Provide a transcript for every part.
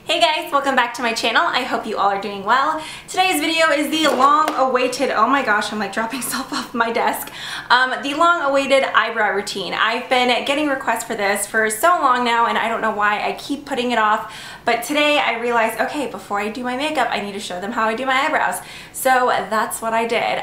Hey guys, welcome back to my channel. I hope you all are doing well. Today's video is the long-awaited, oh my gosh, I'm like dropping stuff off my desk. The long-awaited eyebrow routine. I've been getting requests for this for so long now and I don't know why I keep putting it off, but today I realized, okay, before I do my makeup, I need to show them how I do my eyebrows. So that's what I did.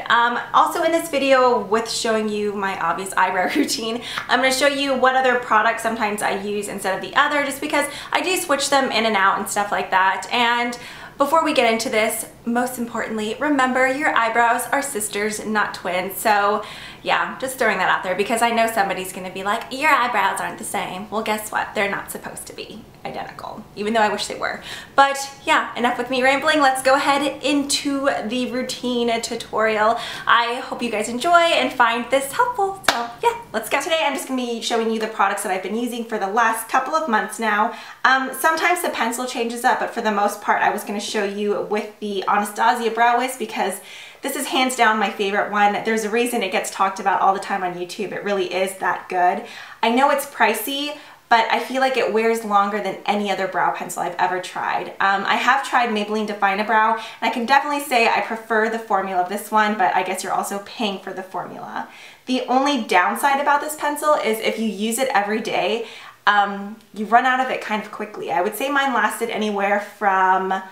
Also in this video, with showing you my obvious eyebrow routine, I'm going to show you what other products sometimes I use instead of the other, just because I do switch them in and out and stuff like that. And before we get into this, most importantly, remember your eyebrows are sisters, not twins. So yeah, just throwing that out there because I know somebody's gonna be like, your eyebrows aren't the same. Well, guess what? They're not supposed to be identical, even though I wish they were. But yeah, enough with me rambling. Let's go ahead into the routine tutorial. I hope you guys enjoy and find this helpful. So yeah, let's go. Today I'm just gonna be showing you the products that I've been using for the last couple of months now. Sometimes the pencil changes up, but for the most part, I was gonna show you with the Anastasia brow wiz because this is hands down my favorite one. There's a reason it gets talked about all the time on YouTube. It really is that good. I know it's pricey, but I feel like it wears longer than any other brow pencil I've ever tried. I have tried Maybelline Define a Brow, and I can definitely say I prefer the formula of this one, but I guess you're also paying for the formula. The only downside about this pencil is if you use it every day, you run out of it kind of quickly. I would say mine lasted anywhere from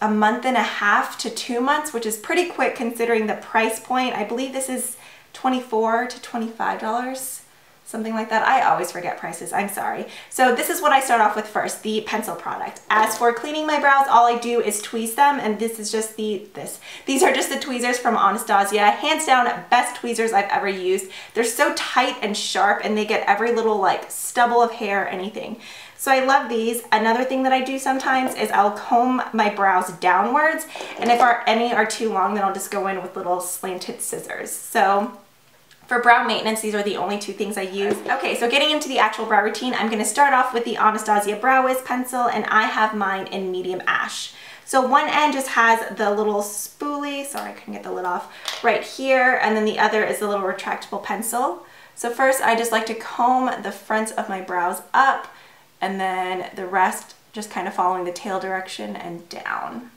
a month and a half to 2 months, which is pretty quick considering the price point. I believe this is $24 to $25, something like that. I always forget prices, I'm sorry. So this is what I start off with first, the pencil product. As for cleaning my brows, all I do is tweeze them, and this is just these are just the tweezers from Anastasia. Hands down, best tweezers I've ever used. They're so tight and sharp, and they get every little like stubble of hair or anything. So I love these. Another thing that I do sometimes is I'll comb my brows downwards, and if any are too long, then I'll just go in with little slanted scissors. So for brow maintenance, these are the only two things I use. Okay, so getting into the actual brow routine, I'm gonna start off with the Anastasia Brow Wiz pencil, and I have mine in medium ash. So one end just has the little spoolie, sorry I couldn't get the lid off, right here, and then the other is the little retractable pencil. So first I just like to comb the fronts of my brows up, and then the rest just kind of following the tail direction and down.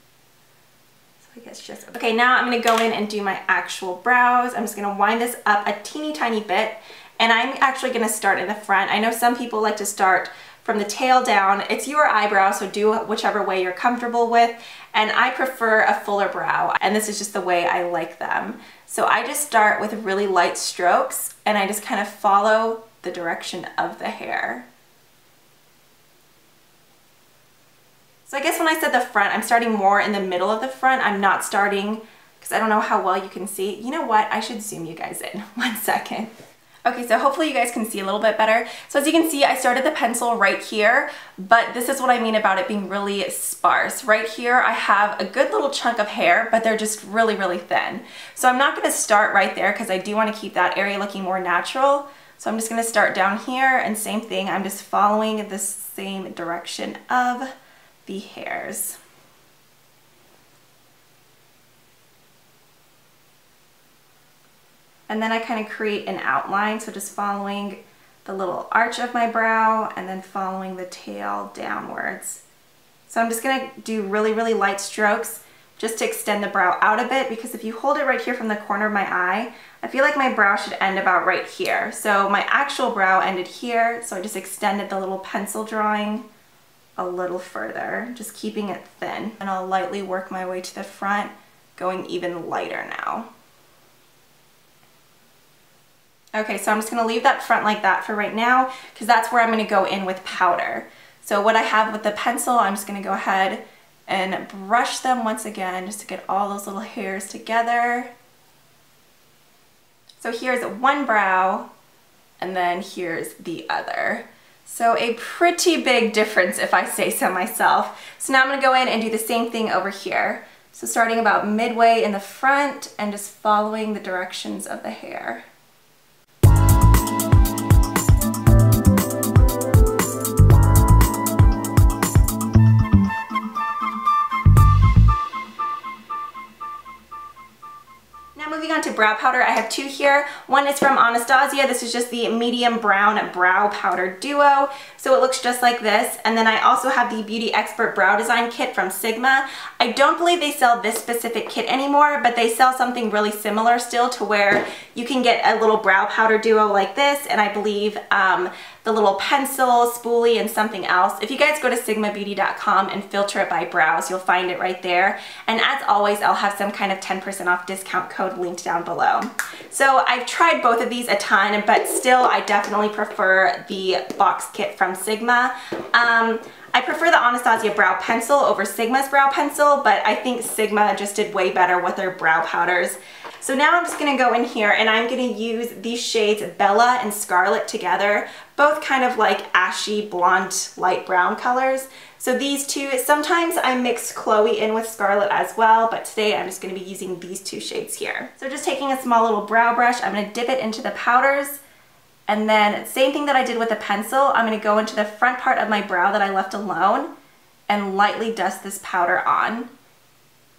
So I guess just, okay, now I'm gonna go in and do my actual brows. I'm just gonna wind this up a teeny tiny bit, and I'm actually gonna start in the front. I know some people like to start from the tail down. It's your eyebrow, so do whichever way you're comfortable with, and I prefer a fuller brow, and this is just the way I like them. So I just start with really light strokes, and I just kind of follow the direction of the hair. So I guess when I said the front, I'm starting more in the middle of the front. I'm not starting, because I don't know how well you can see. You know what? I should zoom you guys in. 1 second. Okay, so hopefully you guys can see a little bit better. So as you can see, I started the pencil right here, but this is what I mean about it being really sparse. Right here, I have a good little chunk of hair, but they're just really, really thin. So I'm not gonna start right there because I do wanna keep that area looking more natural. So I'm just gonna start down here, and same thing, I'm just following the same direction of the hairs. And then I kind of create an outline, so just following the little arch of my brow and then following the tail downwards. So I'm just gonna do really, really light strokes just to extend the brow out a bit, because if you hold it right here from the corner of my eye, I feel like my brow should end about right here. So my actual brow ended here, so I just extended the little pencil drawing a little further, just keeping it thin. And I'll lightly work my way to the front, going even lighter now. Okay, so I'm just gonna leave that front like that for right now, because that's where I'm gonna go in with powder. So what I have with the pencil, I'm just gonna go ahead and brush them once again, just to get all those little hairs together. So here's one brow, and then here's the other. So a pretty big difference if I say so myself. So now I'm gonna go in and do the same thing over here. So starting about midway in the front and just following the directions of the hair. Now moving on to brow powder. I have two here. One is from Anastasia. This is just the medium brown brow powder duo. So it looks just like this. And then I also have the Beauty Expert Brow Design Kit from Sigma. I don't believe they sell this specific kit anymore, but they sell something really similar still, to where you can get a little brow powder duo like this, and I believe the little pencil, spoolie, and something else. If you guys go to sigmabeauty.com and filter it by brows, you'll find it right there. And as always, I'll have some kind of 10% off discount code linked down below. So I've tried both of these a ton, but still I definitely prefer the box kit from Sigma. I prefer the Anastasia brow pencil over Sigma's brow pencil, but I think Sigma just did way better with their brow powders. So now I'm just going to go in here and I'm going to use these shades Bella and Scarlet together, both kind of like ashy blonde light brown colors. So these two, sometimes I mix Chloe in with Scarlet as well, but today I'm just going to be using these two shades here. So just taking a small little brow brush, I'm going to dip it into the powders. And then same thing that I did with the pencil, I'm going to go into the front part of my brow that I left alone and lightly dust this powder on.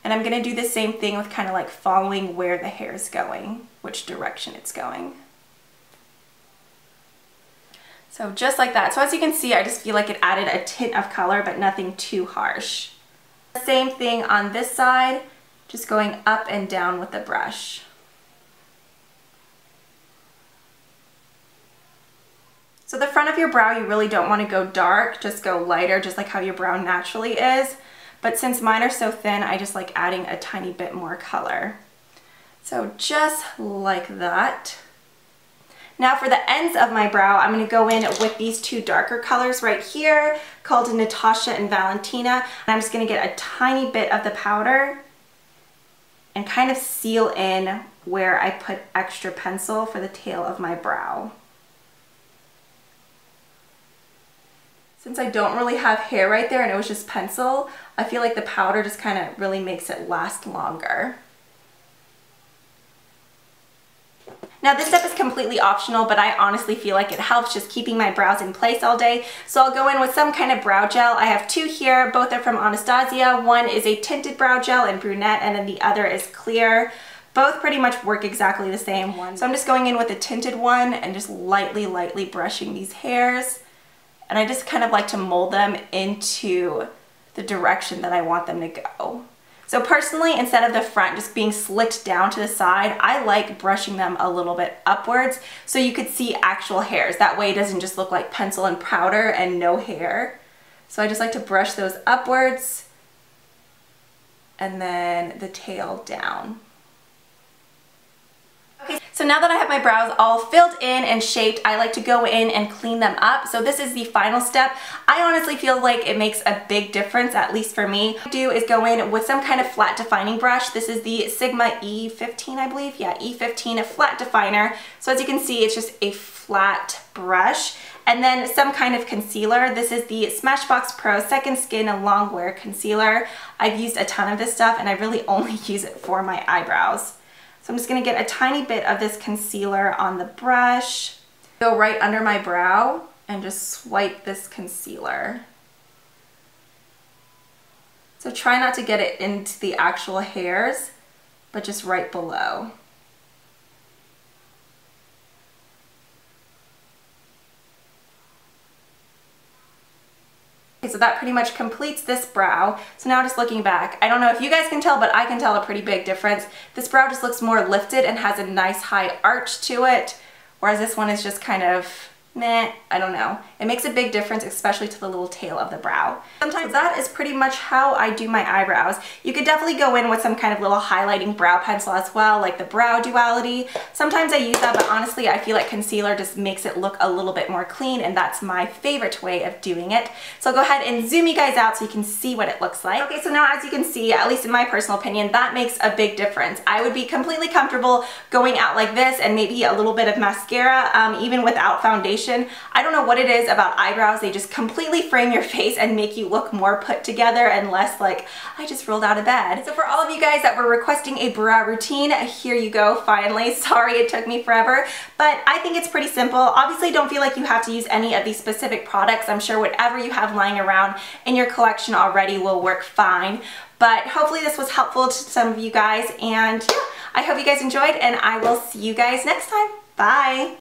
And I'm going to do the same thing with kind of like following where the hair is going, which direction it's going. So just like that. So as you can see, I just feel like it added a tint of color, but nothing too harsh. Same thing on this side, just going up and down with the brush. So the front of your brow, you really don't want to go dark, just go lighter, just like how your brow naturally is. But since mine are so thin, I just like adding a tiny bit more color. So just like that. Now for the ends of my brow, I'm going to go in with these two darker colors right here called Natasha and Valentina. And I'm just going to get a tiny bit of the powder and kind of seal in where I put extra pencil for the tail of my brow. Since I don't really have hair right there and it was just pencil, I feel like the powder just kind of really makes it last longer. Now this step is completely optional, but I honestly feel like it helps just keeping my brows in place all day. So I'll go in with some kind of brow gel. I have two here, both are from Anastasia. One is a tinted brow gel in Brunette, and then the other is clear. Both pretty much work exactly the same. So I'm just going in with a tinted one and just lightly brushing these hairs. And I just kind of like to mold them into the direction that I want them to go. So personally, instead of the front just being slicked down to the side, I like brushing them a little bit upwards so you could see actual hairs. That way it doesn't just look like pencil and powder and no hair. So I just like to brush those upwards and then the tail down. Okay, so now that I have my brows all filled in and shaped, I like to go in and clean them up. So this is the final step. I honestly feel like it makes a big difference, at least for me. What I do is go in with some kind of flat defining brush. This is the Sigma E15, I believe. Yeah, E15, a flat definer. So as you can see, it's just a flat brush. And then some kind of concealer. This is the Smashbox Pro Second Skin Long Wear Concealer. I've used a ton of this stuff and I really only use it for my eyebrows. So I'm just going to get a tiny bit of this concealer on the brush, go right under my brow, and just swipe this concealer. So try not to get it into the actual hairs, but just right below. Okay, so that pretty much completes this brow. So now just looking back, I don't know if you guys can tell, but I can tell a pretty big difference. This brow just looks more lifted and has a nice high arch to it, whereas this one is just kind of meh, I don't know. It makes a big difference, especially to the little tail of the brow. Sometimes that is pretty much how I do my eyebrows. You could definitely go in with some kind of little highlighting brow pencil as well, like the Brow Duality. Sometimes I use that, but honestly, I feel like concealer just makes it look a little bit more clean, and that's my favorite way of doing it. So I'll go ahead and zoom you guys out so you can see what it looks like. Okay, so now as you can see, at least in my personal opinion, that makes a big difference. I would be completely comfortable going out like this and maybe a little bit of mascara, even without foundation. I don't know what it is about eyebrows, they just completely frame your face and make you look more put together and less like, I just rolled out of bed. So for all of you guys that were requesting a brow routine, here you go finally. Sorry it took me forever, but I think it's pretty simple. Obviously don't feel like you have to use any of these specific products. I'm sure whatever you have lying around in your collection already will work fine. But hopefully this was helpful to some of you guys, and yeah, I hope you guys enjoyed, and I will see you guys next time. Bye!